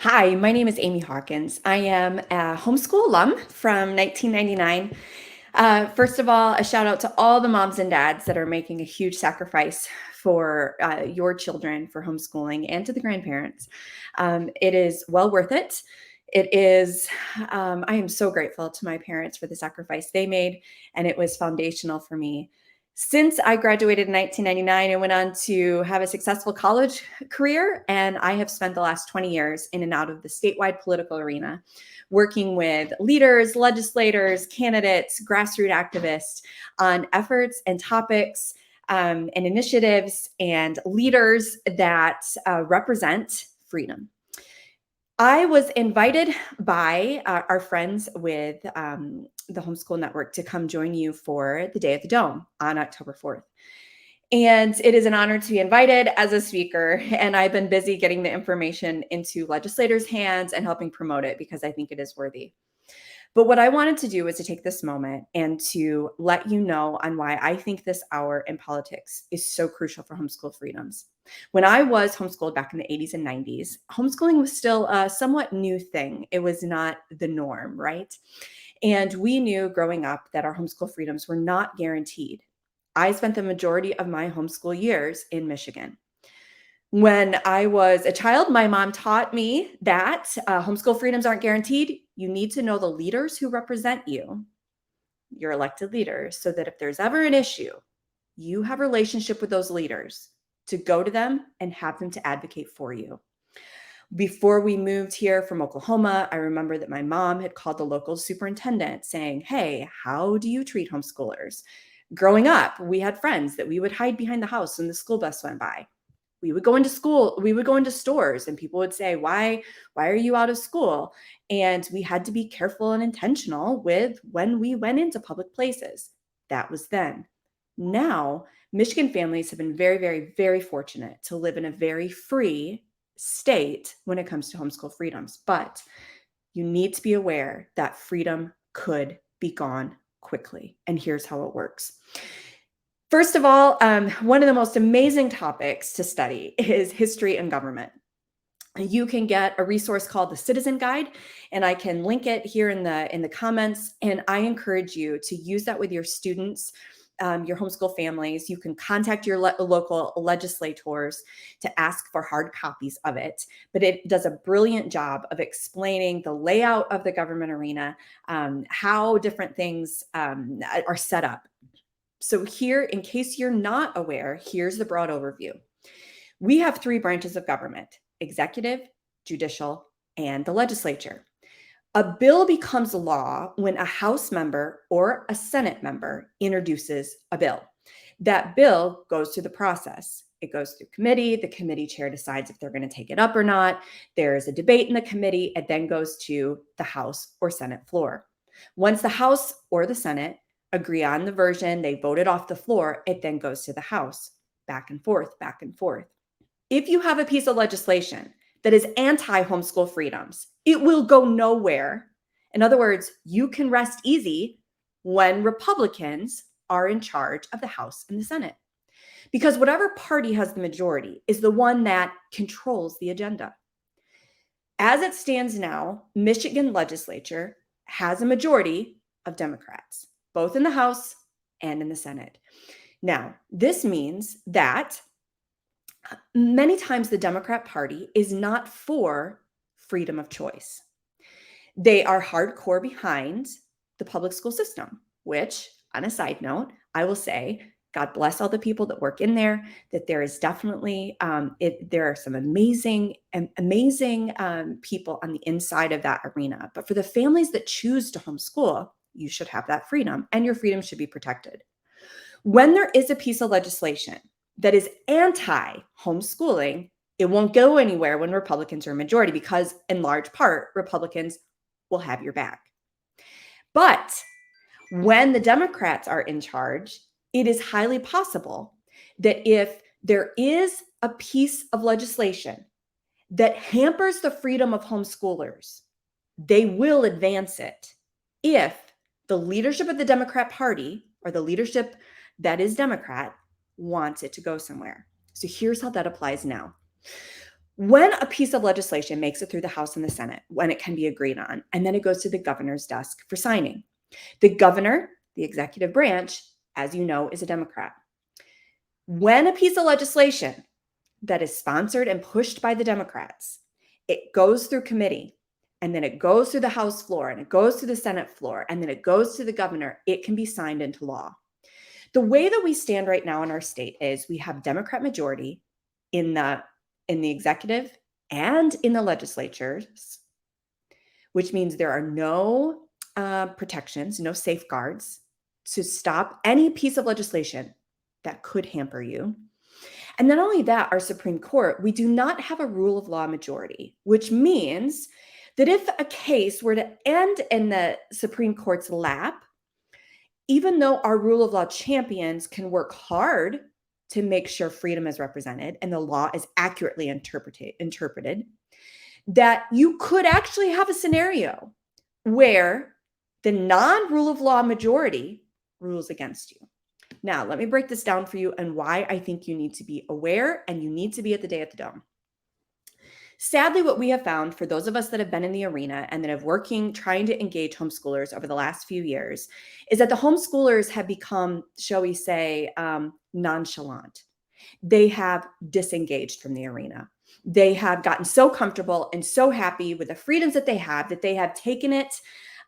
Hi, my name is Amy Hawkins. I am a homeschool alum from 1999. First of all, a shout out to all the moms and dads that are making a huge sacrifice for your children for homeschooling and to the grandparents. It is well worth it. I am so grateful to my parents for the sacrifice they made, and it was foundational for me. Since I graduated in 1999, I went on to have a successful college career, and I have spent the last 20 years in and out of the statewide political arena, working with leaders, legislators, candidates, grassroots activists on efforts and topics and initiatives and leaders that represent freedom. I was invited by our friends with the Homeschool Network to come join you for the Day of the Dome on October 4th. And it is an honor to be invited as a speaker. And I've been busy getting the information into legislators' hands and helping promote it because I think it is worthy. But what I wanted to do was to take this moment and to let you know on why I think this hour in politics is so crucial for homeschool freedoms. When I was homeschooled back in the 80s and 90s, homeschooling was still a somewhat new thing. It was not the norm, right? And we knew growing up that our homeschool freedoms were not guaranteed. I spent the majority of my homeschool years in Michigan. When I was a child, my mom taught me that homeschool freedoms aren't guaranteed. You need to know the leaders who represent you, your elected leaders, so that if there's ever an issue, you have a relationship with those leaders to go to them and have them to advocate for you. Before we moved here from Oklahoma, I remember that my mom had called the local superintendent saying, "Hey, how do you treat homeschoolers?" Growing up, we had friends that we would hide behind the house when the school bus went by. We would go into school, we would go into stores, and people would say, why are you out of school? And we had to be careful and intentional with when we went into public places. That was then. Now, Michigan families have been very, very, very fortunate to live in a very free state when it comes to homeschool freedoms. But you need to be aware that freedom could be gone quickly. And here's how it works. First of all, one of the most amazing topics to study is history and government. You can get a resource called the Citizen Guide, and I can link it here in the comments. And I encourage you to use that with your students, your homeschool families. You can contact your local legislators to ask for hard copies of it. But it does a brilliant job of explaining the layout of the government arena, how different things are set up. So here, in case you're not aware, here's the broad overview. We have three branches of government: executive, judicial, and the legislature. A bill becomes law when a House member or a Senate member introduces a bill. That bill goes through the process. It goes through committee. The committee chair decides if they're going to take it up or not. There's a debate in the committee. It then goes to the House or Senate floor. Once the House or the Senate agree on the version, they vote it off the floor, it then goes to the House, back and forth, back and forth. If you have a piece of legislation that is anti-homeschool freedoms, it will go nowhere. In other words, you can rest easy when Republicans are in charge of the House and the Senate. Because whatever party has the majority is the one that controls the agenda. As it stands now, Michigan legislature has a majority of Democrats, both in the House and in the Senate. Now, this means that many times the Democrat Party is not for freedom of choice. They are hardcore behind the public school system, which, on a side note, I will say, God bless all the people that work in there, that there is definitely, there are some amazing people on the inside of that arena. But for the families that choose to homeschool, you should have that freedom, and your freedom should be protected. When there is a piece of legislation that is anti-homeschooling, it won't go anywhere when Republicans are a majority because, in large part, Republicans will have your back. But when the Democrats are in charge, it is highly possible that if there is a piece of legislation that hampers the freedom of homeschoolers, they will advance it if the leadership of the Democrat Party, or the leadership that is Democrat, wants it to go somewhere. So here's how that applies now. When a piece of legislation makes it through the House and the Senate, when it can be agreed on, and then it goes to the governor's desk for signing. The governor, the executive branch, as you know, is a Democrat. When a piece of legislation that is sponsored and pushed by the Democrats, it goes through committee, and then it goes through the House floor, and it goes to the Senate floor, and then it goes to the governor, it can be signed into law. The way that we stand right now in our state is we have Democrat majority in the executive and in the legislatures, which means there are no protections, no safeguards to stop any piece of legislation that could hamper you. And not only that, our Supreme Court, we do not have a rule of law majority, which means that if a case were to end in the Supreme Court's lap, even though our rule of law champions can work hard to make sure freedom is represented and the law is accurately interpreted, that you could actually have a scenario where the non-rule of law majority rules against you. Now, let me break this down for you and why I think you need to be aware and you need to be at the Day at the Dome. Sadly, what we have found for those of us that have been in the arena and that have trying to engage homeschoolers over the last few years is that the homeschoolers have become, shall we say, nonchalant. They have disengaged from the arena. They have gotten so comfortable and so happy with the freedoms that they have taken it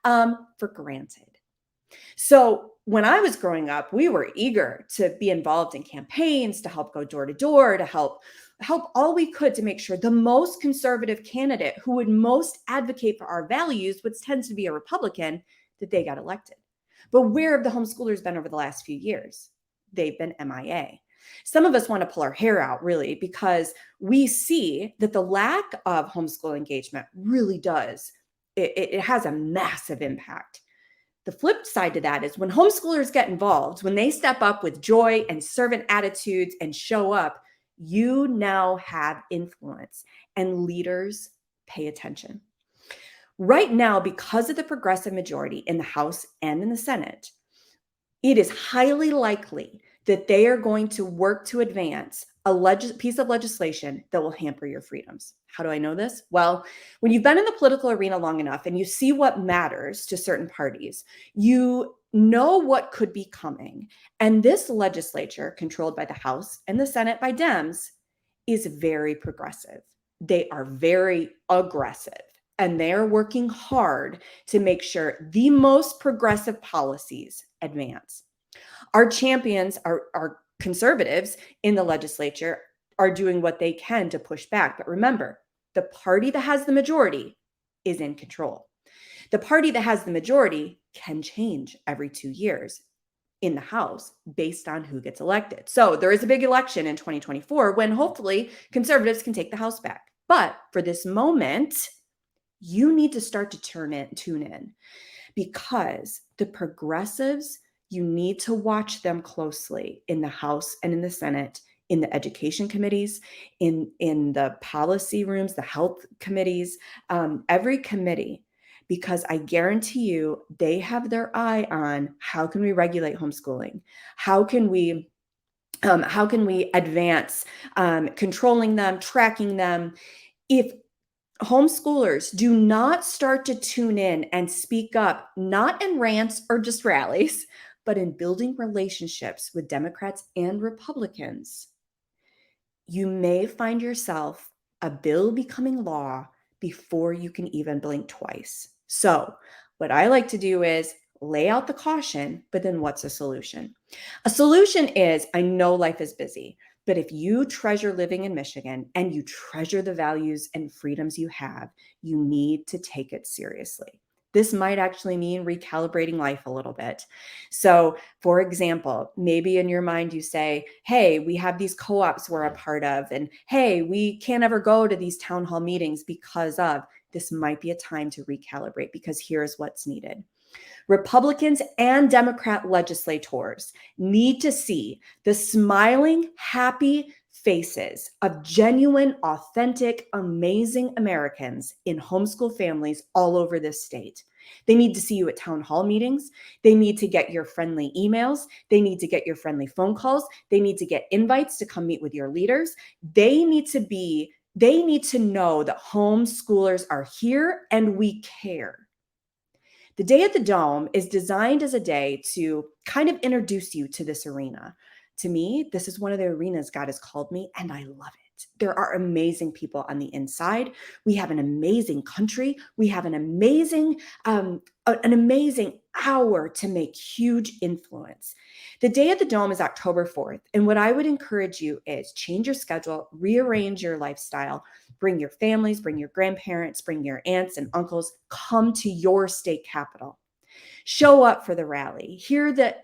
for granted. So when I was growing up, we were eager to be involved in campaigns, to help go door to door, to help all we could to make sure the most conservative candidate who would most advocate for our values, which tends to be a Republican, that they got elected. But where have the homeschoolers been over the last few years? They've been MIA. Some of us want to pull our hair out, really, because we see that the lack of homeschool engagement really does. It has a massive impact. The flip side to that is when homeschoolers get involved, when they step up with joy and servant attitudes and show up, you now have influence and leaders pay attention. Right now, because of the progressive majority in the House and in the Senate, it is highly likely that they are going to work to advance a piece of legislation that will hamper your freedoms. How do I know this? Well, when you've been in the political arena long enough and you see what matters to certain parties, you know what could be coming. And this legislature, controlled by the House and the Senate by Dems, is very progressive. They are very aggressive. And they are working hard to make sure the most progressive policies advance. Our champions, our conservatives in the legislature, are doing what they can to push back. But remember, the party that has the majority is in control. The party that has the majority can change every 2 years in the House based on who gets elected. So there is a big election in 2024 when hopefully conservatives can take the House back. But for this moment, you need to start to tune in, because the progressives, you need to watch them closely in the House and in the Senate, in the education committees, in the policy rooms, the health committees, every committee, because I guarantee you they have their eye on how can we regulate homeschooling? How can we advance controlling them, tracking them? If homeschoolers do not start to tune in and speak up, not in rants or just rallies, but in building relationships with Democrats and Republicans, you may find yourself a bill becoming law before you can even blink twice. So what I like to do is lay out the caution, but then what's a solution? A solution is, I know life is busy, but if you treasure living in Michigan and you treasure the values and freedoms you have, you need to take it seriously. This might actually mean recalibrating life a little bit. So, for example, maybe in your mind you say, hey, we have these co-ops we're a part of, and hey, we can't ever go to these town hall meetings because of. This might be a time to recalibrate, because here's what's needed. Republicans and Democrat legislators need to see the smiling, happy faces of genuine, authentic, amazing Americans in homeschool families all over this state. They need to see you at town hall meetings. They need to get your friendly emails. They need to get your friendly phone calls. They need to get invites to come meet with your leaders. They need to be They need to know that homeschoolers are here and we care. The Day at the Dome is designed as a day to kind of introduce you to this arena. To me, this is one of the arenas God has called me, and I love it. There are amazing people on the inside. We have an amazing country. We have an amazing hour to make huge influence. The Day at the Dome is October 4th, and what I would encourage you is change your schedule, rearrange your lifestyle, bring your families, bring your grandparents, bring your aunts and uncles, come to your state capital. Show up for the rally, hear the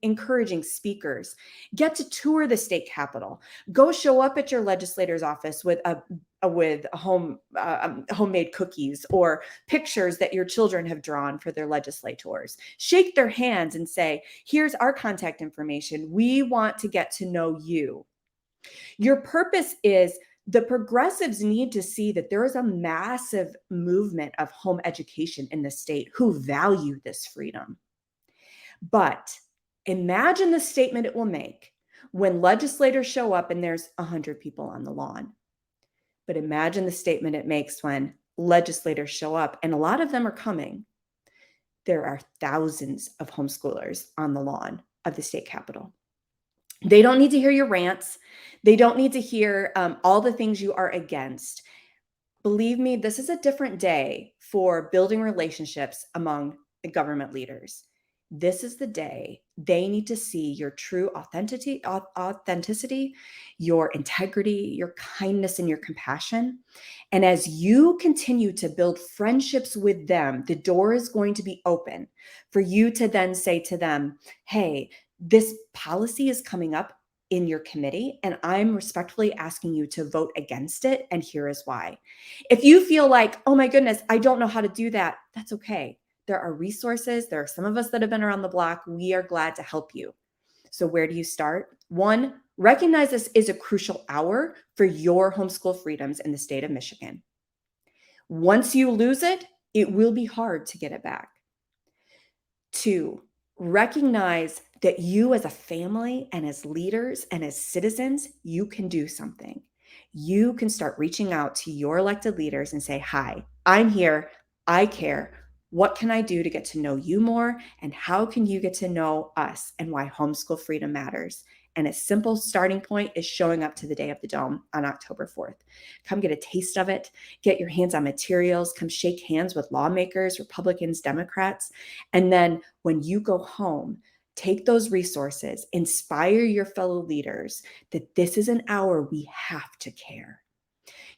encouraging speakers, get to tour the state capitol, go show up at your legislator's office with homemade cookies or pictures that your children have drawn for their legislators. Shake their hands and say, here's our contact information. We want to get to know you. Your purpose is the progressives need to see that there is a massive movement of home education in the state who value this freedom. But imagine the statement it will make when legislators show up and there's 100 people on the lawn. But imagine the statement it makes when legislators show up, and a lot of them are coming. There are thousands of homeschoolers on the lawn of the state capitol. They don't need to hear your rants. They don't need to hear all the things you are against. Believe me, this is a different day for building relationships among government leaders. This is the day they need to see your true authenticity, your integrity, your kindness, and your compassion. And as you continue to build friendships with them, the door is going to be open for you to then say to them, hey, this policy is coming up in your committee, and I'm respectfully asking you to vote against it, and here is why. If you feel like, oh my goodness, I don't know how to do that, that's okay. There are resources. There are some of us that have been around the block. We are glad to help you. So where do you start? One, recognize this is a crucial hour for your homeschool freedoms in the state of Michigan. Once you lose it, it will be hard to get it back. Two, recognize that you as a family and as leaders and as citizens, you can do something. You can start reaching out to your elected leaders and say, hi, I'm here. I care. What can I do to get to know you more? And how can you get to know us and why homeschool freedom matters? And a simple starting point is showing up to the Day of the Dome on October 4th. Come get a taste of it, get your hands on materials, come shake hands with lawmakers, Republicans, Democrats. And then when you go home, take those resources, inspire your fellow leaders that this is an hour we have to care.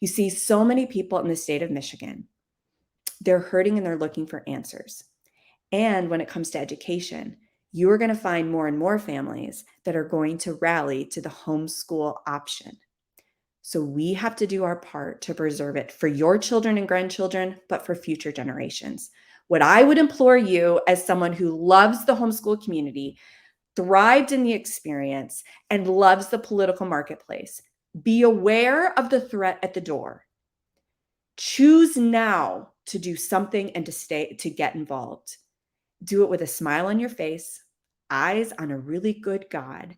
You see, so many people in the state of Michigan, they're hurting and they're looking for answers. And when it comes to education, you are going to find more and more families that are going to rally to the homeschool option. So we have to do our part to preserve it for your children and grandchildren, but for future generations. What I would implore you as someone who loves the homeschool community, thrived in the experience, and loves the political marketplace, be aware of the threat at the door. Choose now to do something and to get involved. Do it with a smile on your face, eyes on a really good God,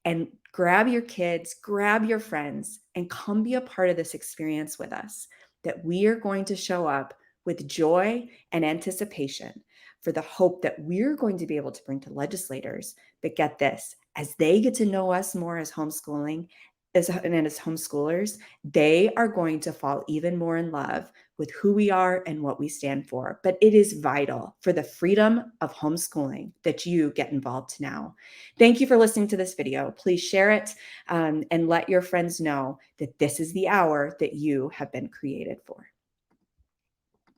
and grab your kids, grab your friends, and come be a part of this experience with us, that we are going to show up with joy and anticipation for the hope that we're going to be able to bring to legislators. But get this, as they get to know us more as homeschooling, as homeschoolers, they are going to fall even more in love with who we are and what we stand for. But it is vital for the freedom of homeschooling that you get involved now. Thank you for listening to this video. Please share it and let your friends know that this is the hour that you have been created for.